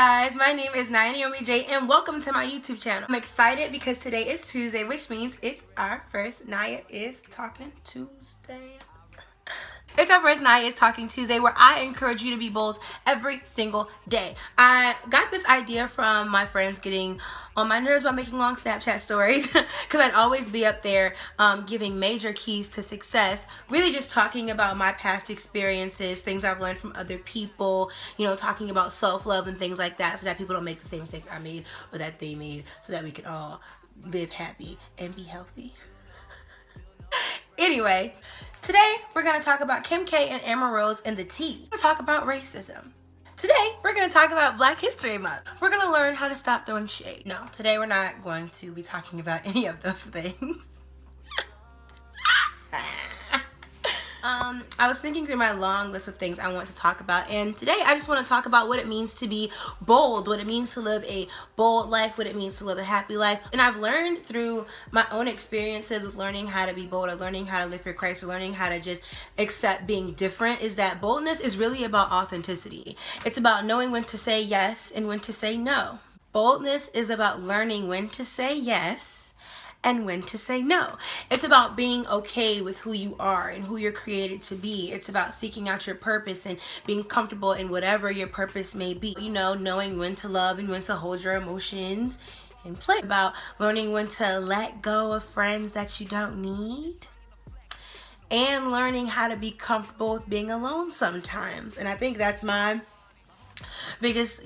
guys, my name is NiaIsTalking and welcome to my YouTube channel. I'm excited because today is Tuesday, which means it's our first NiaIsTalking Tuesday. It's our first NiaIsTalking Tuesday where I encourage you to be bold every single day. I got this idea from my friends getting on my nerves by making long Snapchat stories because I'd always be up there giving major keys to success, really just talking about my past experiences, things I've learned from other people, you know, talking about self-love and things like that so that people don't make the same mistakes I made or that they made, so that we can all live happy and be healthy. Anyway, today we're going to talk about Kim K and Amber Rose and the tea. We're going to talk about racism. Today we're going to talk about Black History Month. We're going to learn how to stop throwing shade. No, today we're not going to be talking about any of those things. I was thinking through my long list of things I want to talk about, and today I just want to talk about what it means to be bold, what it means to live a bold life, what it means to live a happy life. And I've learned through my own experiences with learning how to be bold, or learning how to live for Christ, or learning how to just accept being different, is that boldness is really about authenticity. It's about knowing when to say yes and when to say no. Boldness is about learning when to say yes and when to say no. It's about being okay with who you are and who you're created to be. It's about seeking out your purpose and being comfortable in whatever your purpose may be. You know, knowing when to love and when to hold your emotions in play. About learning when to let go of friends that you don't need. And learning how to be comfortable with being alone sometimes. And I think that's my biggest,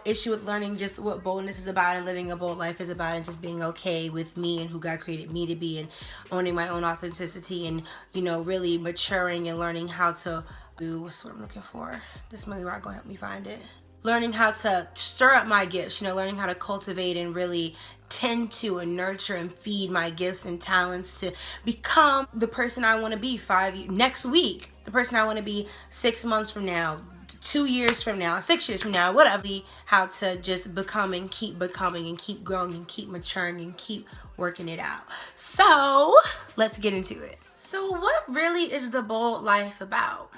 issue with learning just what boldness is about and living a bold life is about, and just being okay with me and who God created me to be, and owning my own authenticity, and really maturing and learning how to do what's what I'm looking for. This Millie Rock gonna help me find it. Learning how to stir up my gifts, learning how to cultivate and really tend to and nurture and feed my gifts and talents to become the person I want to be next week, the person I want to be 6 months from now, 2 years from now, 6 years from now, whatever. How to just become and keep becoming and keep growing and keep maturing and keep working it out. So let's get into it. So what really is the bold life about?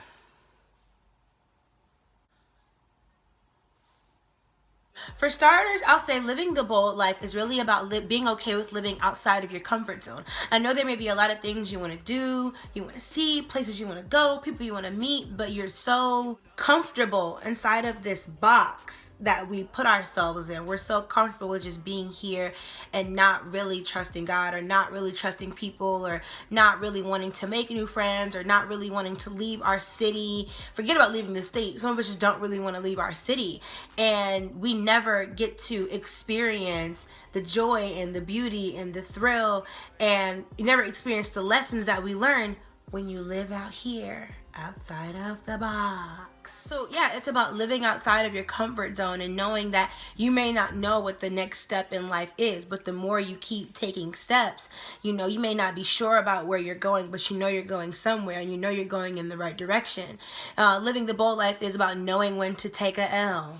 For starters, I'll say living the bold life is really about being okay with living outside of your comfort zone. I know there may be a lot of things you want to do, you want to see, places you want to go, people you want to meet, but you're so comfortable inside of this box that we put ourselves in. We're so comfortable with just being here and not really trusting God, or not really trusting people, or not really wanting to make new friends, or not really wanting to leave our city. Forget about leaving the state. Some of us just don't really want to leave our city, and we never get to experience the joy and the beauty and the thrill, and you never experience the lessons that we learn when you live out here outside of the box. So yeah, it's about living outside of your comfort zone and knowing that you may not know what the next step in life is, but the more you keep taking steps, you may not be sure about where you're going, but you're going somewhere, and you're going in the right direction. Living the bold life is about knowing when to take a L.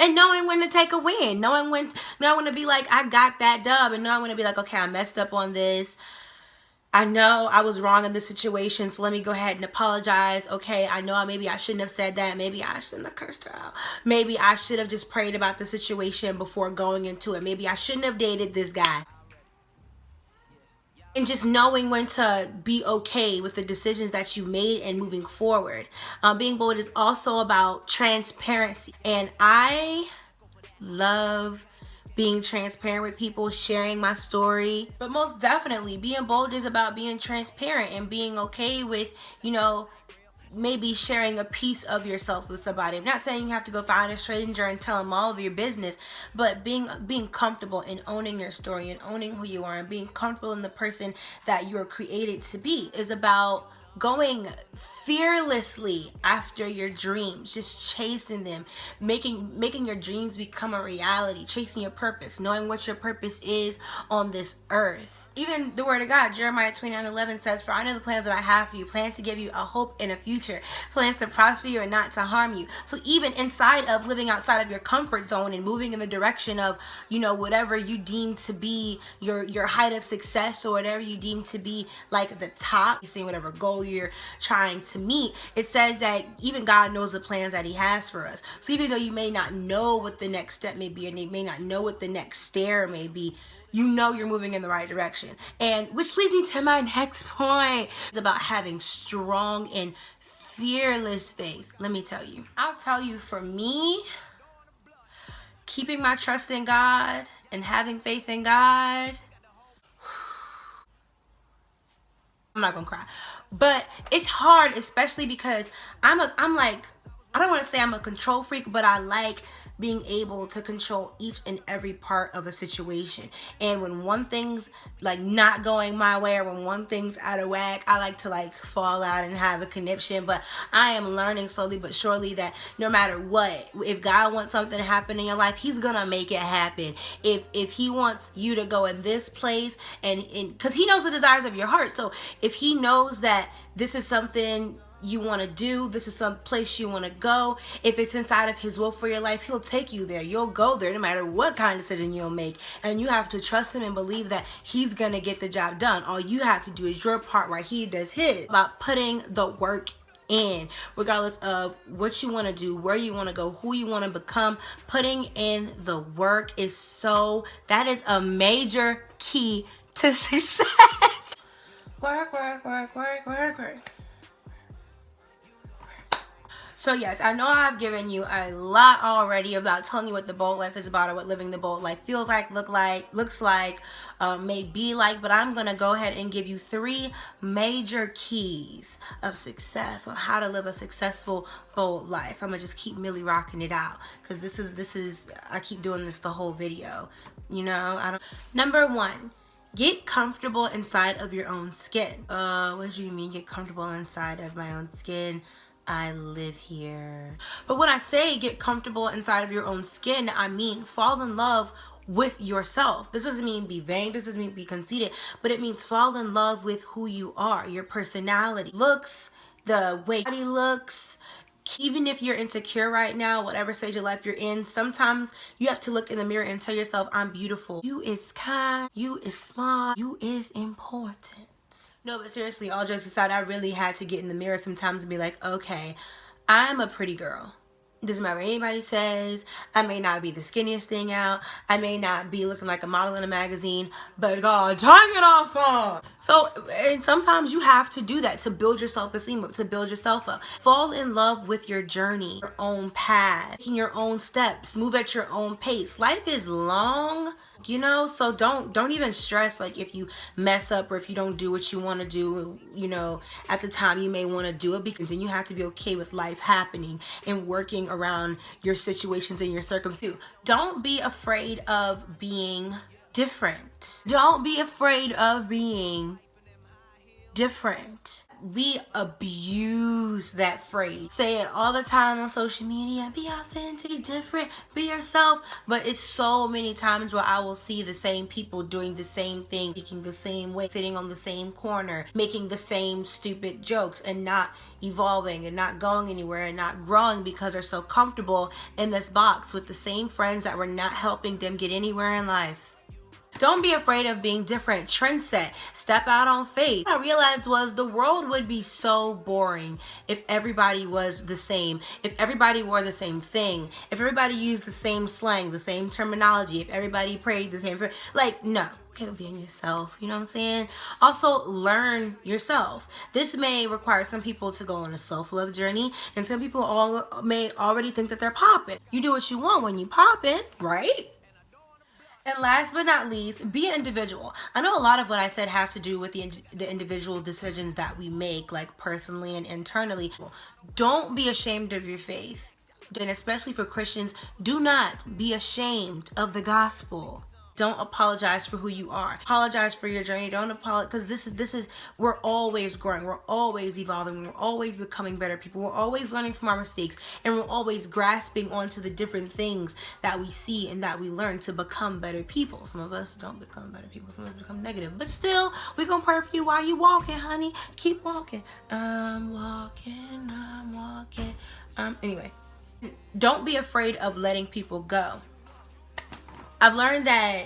And knowing when to take a win. Knowing when to be like, I got that dub. And knowing when to be like, okay, I messed up on this. I know I was wrong in this situation, so let me go ahead and apologize. Okay, I know maybe I shouldn't have said that. Maybe I shouldn't have cursed her out. Maybe I should have just prayed about the situation before going into it. Maybe I shouldn't have dated this guy. And just knowing when to be okay with the decisions that you've made and moving forward. Being bold is also about transparency. And I love being transparent with people, sharing my story. But most definitely, being bold is about being transparent and being okay with, maybe sharing a piece of yourself with somebody. I'm not saying you have to go find a stranger and tell them all of your business, but being comfortable in owning your story and owning who you are and being comfortable in the person that you're created to be is about going fearlessly after your dreams, just chasing them, making your dreams become a reality, chasing your purpose, knowing what your purpose is on this earth. even the word of God, Jeremiah 29:11 says, "For I know the plans that I have for you, plans to give you a hope and a future, plans to prosper you and not to harm you." So even inside of living outside of your comfort zone and moving in the direction of, you know, whatever you deem to be your height of success, or whatever you deem to be like the top, you see whatever goal you're trying to meet, it says that even God knows the plans that he has for us. So even though you may not know what the next step may be, and you may not know what the next stair may be, you know you're moving in the right direction. And which leads me to my next point. It's about having strong and fearless faith. Let me tell you. I'll tell you, for me, keeping my trust in God and having faith in God, I'm not gonna cry, but it's hard, especially because I'm like, I don't want to say I'm a control freak, but I like being able to control each and every part of a situation. And when one thing's like not going my way, or when one thing's out of whack, I like to like fall out and have a conniption. But I am learning slowly but surely that no matter what, if God wants something to happen in your life, he's gonna make it happen. If he wants you to go in this place, and because he knows the desires of your heart, so if he knows that this is something you want to do, this is some place you want to go, if it's inside of his will for your life, he'll take you there. You'll go there no matter what kind of decision you'll make, and you have to trust him and believe that he's gonna get the job done. All you have to do is your part while he does his. About putting the work in, regardless of what you want to do, where you want to go, who you want to become. Putting in the work is that is a major key to success. Work, work, work, work, work, work. So yes, I know I've given you a lot already about telling you what the bold life is about, or what living the bold life feels like, looks like, may be like, but I'm gonna go ahead and give you 3 major keys of success on how to live a successful bold life. I'm gonna just keep Millie rocking it out, because this is I keep doing this the whole video, you know. Number 1, get comfortable inside of your own skin. What do you mean get comfortable inside of my own skin? I live here. But when I say get comfortable inside of your own skin, I mean fall in love with yourself. This doesn't mean be vain, this doesn't mean be conceited, but it means fall in love with who you are, your personality, looks, the way your body looks. Even if you're insecure right now, whatever stage of life you're in, sometimes you have to look in the mirror and tell yourself, I'm beautiful. You is kind, you is smart, you is important. No, but seriously, all jokes aside, I really had to get in the mirror sometimes and be like, okay, I'm a pretty girl. It doesn't matter what anybody says. I may not be the skinniest thing out. I may not be looking like a model in a magazine, but God, dang it all fun. So, and sometimes you have to do that to build your self-esteem up, to build yourself up. Fall in love with your journey, your own path, taking your own steps, move at your own pace. Life is long, you know, so don't even stress like if you mess up or if you don't do what you want to do, you know, at the time you may want to do it, because then you have to be okay with life happening and working around your situations and your circumstances. Don't be afraid of being different. Don't be afraid of being different. We abuse that phrase. Say it all the time on social media. Be authentic, be different, be yourself. But it's so many times where I will see the same people doing the same thing, speaking the same way, sitting on the same corner, making the same stupid jokes, and not evolving and not going anywhere and not growing because they're so comfortable in this box with the same friends that were not helping them get anywhere in life. Don't be afraid of being different. Trendset. Step out on faith. What I realized was the world would be so boring if everybody was the same. If everybody wore the same thing. If everybody used the same slang, the same terminology. If everybody prayed the same. Like, no. Okay, being yourself. You know what I'm saying? Also, learn yourself. This may require some people to go on a self-love journey. And some people may already think that they're popping. You do what you want when you popping, right? And last but not least, be an individual. I know a lot of what I said has to do with the individual decisions that we make, like personally and internally. Don't be ashamed of your faith. And especially for Christians, do not be ashamed of the gospel. Don't apologize for who you are. Apologize for your journey. Don't apologize, because this is we're always growing, we're always evolving, we're always becoming better people, we're always learning from our mistakes, and we're always grasping onto the different things that we see and that we learn to become better people. Some of us don't become better people, some of us become negative, but still, we gonna pray for you while you walking, honey. Keep walking. I'm walking, I'm walking. Anyway, don't be afraid of letting people go. I've learned that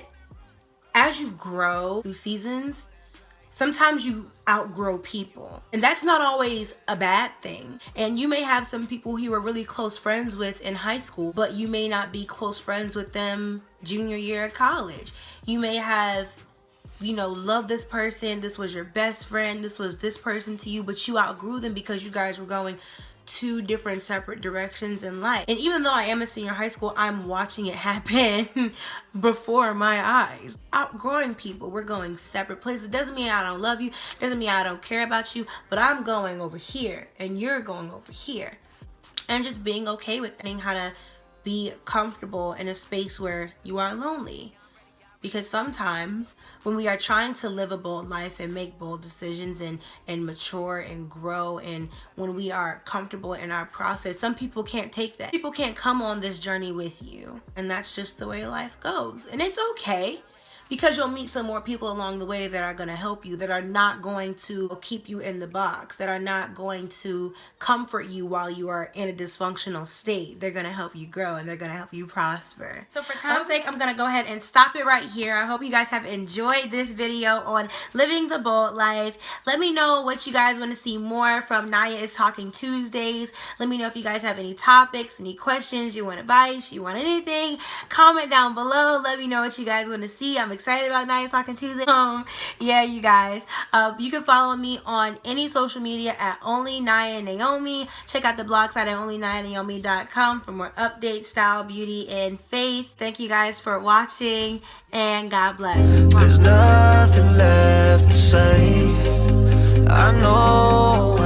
as you grow through seasons, sometimes you outgrow people, and that's not always a bad thing. And you may have some people who you were really close friends with in high school, but you may not be close friends with them junior year of college. You may have, you know, loved this person, this was your best friend, this was this person to you, but you outgrew them because you guys were going two different separate directions in life. And even though I am a senior high school, I'm watching it happen before my eyes. Outgrowing people, we're going separate places. Doesn't mean I don't love you, doesn't mean I don't care about you, but I'm going over here and you're going over here. And just being okay with that, how to be comfortable in a space where you are lonely. Because sometimes when we are trying to live a bold life and make bold decisions and mature and grow, and when we are comfortable in our process, some people can't take that. People can't come on this journey with you. And that's just the way life goes. And it's okay, because you'll meet some more people along the way that are going to help you, that are not going to keep you in the box, that are not going to comfort you while you are in a dysfunctional state. They're going to help you grow, and they're going to help you prosper. So for time's sake, I'm going to go ahead and stop it right here. I hope you guys have enjoyed this video on living the bold life. Let me know what you guys want to see more from Nia is Talking Tuesdays. Let me know if you guys have any topics, any questions, you want advice, you want anything. Comment down below. Let me know what you guys want to see. I'm excited about Nia is Talking Tuesday. Yeah, you guys. You can follow me on any social media at Only Nia Naomi. Check out the blog site at onlynianaomi.com for more updates, style, beauty, and faith. Thank you guys for watching, and God bless. There's nothing left to say. I know